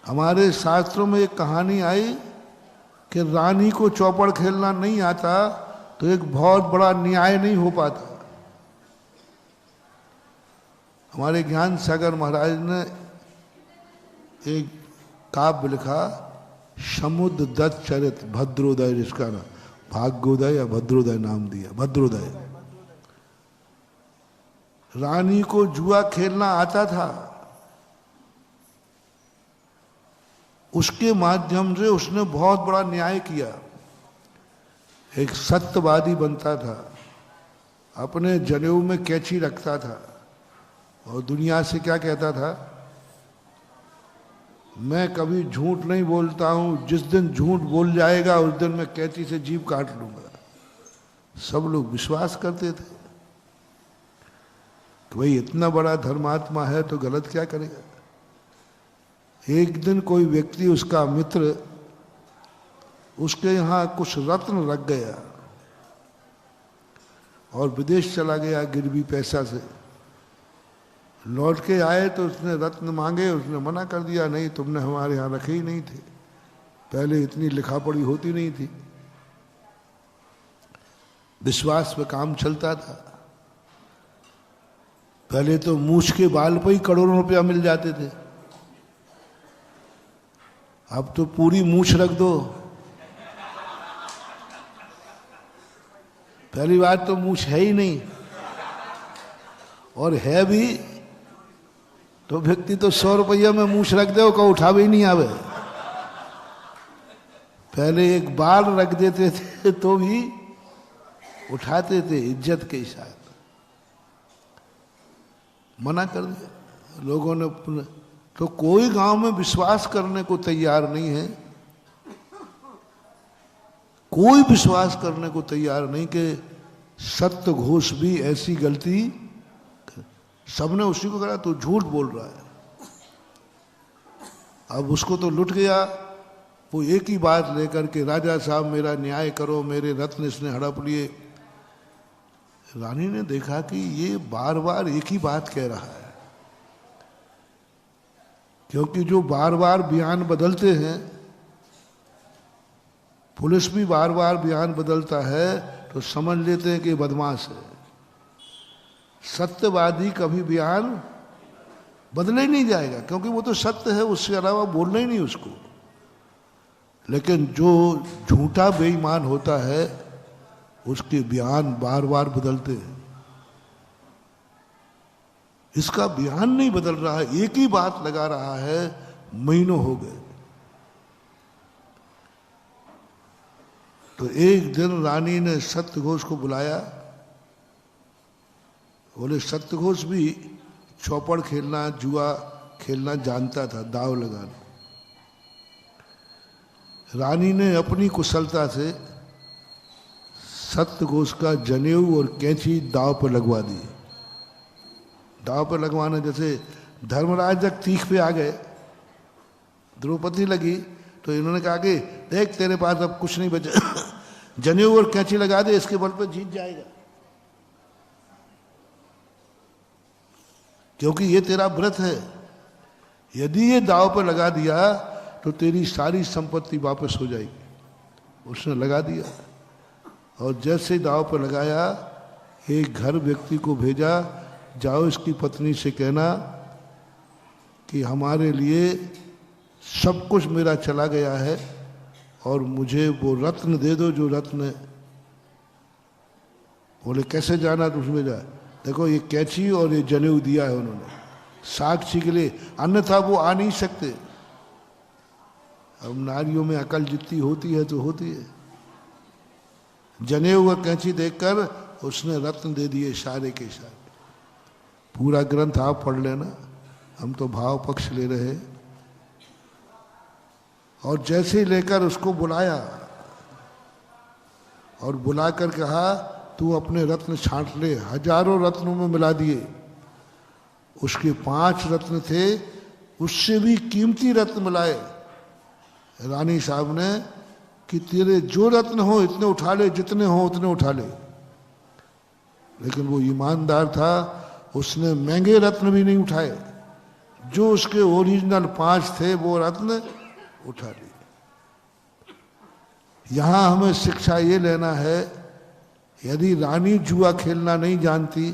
हमारे शास्त्रों में एक कहानी आई कि रानी को चौपड़ खेलना नहीं आता तो एक बहुत बड़ा न्याय नहीं हो पाता। हमारे ज्ञान सागर महाराज ने एक काव्य लिखा, समुद्र दत्त चरित भद्रोदय, जिसका नाम भाग्योदय या भद्रोदय नाम दिया, भद्रोदय। रानी को जुआ खेलना आता था, उसके माध्यम से उसने बहुत बड़ा न्याय किया। एक सत्यवादी बनता था, अपने जनेऊ में कैंची रखता था और दुनिया से क्या कहता था, मैं कभी झूठ नहीं बोलता हूं, जिस दिन झूठ बोल जाएगा उस दिन मैं कैंची से जीभ काट लूंगा। सब लोग विश्वास करते थे कि भाई इतना बड़ा धर्मात्मा है तो गलत क्या करेगा। एक दिन कोई व्यक्ति, उसका मित्र, उसके यहाँ कुछ रत्न रख गया और विदेश चला गया गिरवी पैसा से। लौट के आए तो उसने रत्न मांगे, उसने मना कर दिया, नहीं तुमने हमारे यहाँ रखे ही नहीं थे, पहले इतनी लिखा पढ़ी होती नहीं थी। विश्वास पे काम चलता था। पहले तो मूछ के बाल पे ही करोड़ों रुपया मिल जाते थे, अब तो पूरी मूछ रख दो। पहली बात तो मूछ है ही नहीं, और है भी तो व्यक्ति तो 100 रुपया में मूछ रख दे, को उठावे ही नहीं आवे। पहले एक बाल रख देते थे तो भी उठाते थे इज्जत के साथ। मना कर दिया लोगों ने, तो कोई गांव में विश्वास करने को तैयार नहीं है, कोई विश्वास करने को तैयार नहीं कि सत्य घोष भी ऐसी गलती। सबने उसी को कहा तो झूठ बोल रहा है। अब उसको तो लुट गया। वो एक ही बात लेकर के, राजा साहब मेरा न्याय करो, मेरे रत्न इसने हड़प लिए। रानी ने देखा कि ये बार बार एक ही बात कह रहा है, क्योंकि जो बार बार बयान बदलते हैं, पुलिस भी बार बार बयान बदलता है तो समझ लेते हैं कि बदमाश है। सत्यवादी कभी बयान बदले ही नहीं जाएगा, क्योंकि वो तो सत्य है, उसके अलावा बोलना ही नहीं उसको। लेकिन जो झूठा बेईमान होता है उसके बयान बार बार बदलते हैं। इसका बयान नहीं बदल रहा है, एक ही बात लगा रहा है, महीनों हो गए। तो एक दिन रानी ने सत्यघोष को बुलाया। बोले सत्यघोष भी चौपड़ खेलना, जुआ खेलना जानता था, दाव लगाना। रानी ने अपनी कुशलता से सत्यघोष का जनेऊ और कैंची दाव पर लगवा दी। दाव पर लगवाने, जैसे धर्मराज जब तीख पे आ गए, द्रौपदी लगी तो इन्होंने कहा कि देख तेरे पास अब कुछ नहीं बचा, जनेऊ और कैंची लगा दे, इसके बल पर जीत जाएगा, क्योंकि ये तेरा व्रत है। यदि ये दाव पर लगा दिया तो तेरी सारी संपत्ति वापस हो जाएगी। उसने लगा दिया, और जैसे दाव पर लगाया, एक घर व्यक्ति को भेजा, जाओ इसकी पत्नी से कहना कि हमारे लिए सब कुछ मेरा चला गया है और मुझे वो रत्न दे दो जो रत्न। बोले कैसे जाना तो उसमें जा, देखो ये कैंची और ये जनेऊ दिया है उन्होंने साक्षी के लिए, अन्यथा वो आ नहीं सकते। अब नारियों में अकल जितनी होती है तो होती है। जनेऊ व कैंची देखकर उसने रत्न दे दिए सारे के सारे। पूरा ग्रंथ आप पढ़ लेना, हम तो भाव पक्ष ले रहे हैं। और जैसे ही लेकर उसको बुलाया और बुलाकर कहा तू अपने रत्न छांट ले। हजारों रत्नों में मिला दिए। उसके 5 रत्न थे, उससे भी कीमती रत्न मिलाए रानी साहब ने कि तेरे जो रत्न हो इतने उठा ले, जितने हो उतने उठा ले। लेकिन वो ईमानदार था, उसने महंगे रत्न भी नहीं उठाए, जो उसके ओरिजिनल 5 थे वो रत्न उठा लिए। यहां हमें शिक्षा ये लेना है, यदि रानी जुआ खेलना नहीं जानती